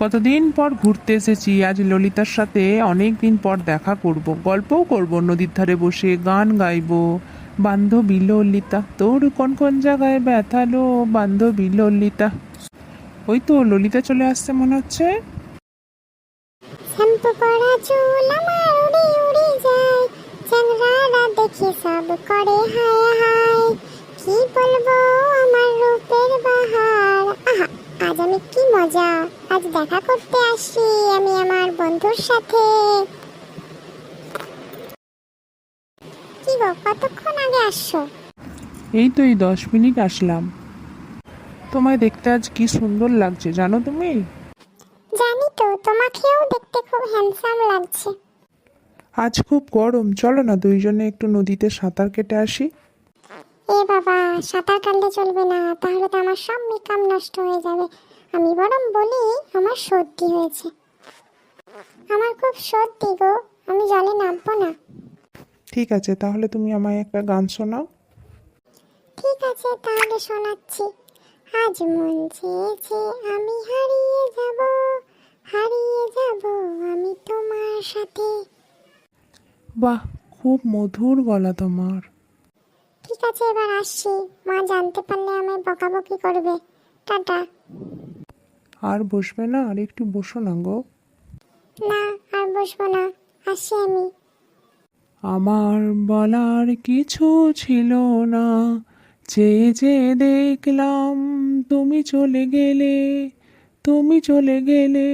কতদিন পর ঘুরতে এসেছি, আজ ললিতার সাথে অনেক দিন পর দেখা করব, গল্পও করব, নদীর ধারে বসে গান গাইবো। বান্ধবী ললিতা তোর কোন কোন জায়গায় ব্যথালো, বান্ধবী ললিতা। ওই তো ললিতা চলে আসছে মনে হচ্ছে। শ্যাম্পু করা চুল আমার উড়ে উড়ে যায়, চ্যাংড়ারা দেখে সব করে হায় হায়। কি বলবো আমার রূপের বাহার, আহা আজ আমি কি মজা, আজ দেখা করতে আসি আমি আমার বন্ধুর সাথে। কি গো কতক্ষণ আগে আসছো? এই তো এই 10 মিনিট আসলাম। তোমায় দেখতে আজ কি সুন্দর লাগছে জানো তুমি। জানি তো, তোমাকেও দেখতে খুব হ্যান্ডসাম লাগছে। আজ খুব গরম, চলো না দুইজনে একটু নদীতে সাঁতার কেটে আসি। এ বাবা, সাঁতার কাটলে চলবে না, তাহলে তো আমার সব মেকআপ নষ্ট হয়ে যাবে। আমি বরং বলি আমার সর্দি হয়েছে, আমার খুব সর্দি গো, আমি জলে নামবো না। ঠিক আছে, তাহলে তুমি আমায় একটা গান শোনাও। ঠিক আছে তাহলে শোনাচ্ছি। আজ মন চেয়েছে আমি হারিয়ে যাব, হারিয়ে যাব আমি তোমার সাথে। বাহ, খুব মধুর গলা তোমার। ঠিক আছে এবার আসছি, মা জানতে পারলে আমায় বকাবকি করবে। টাটা। আর বসবে না? আর একটু বসো না গো। না আর বসবো না, আসছি আমি। আমার বলার কিছু ছিল না, চেয়ে চেয়ে দেখলাম তুমি চলে গেলে, তুমি চলে গেলে।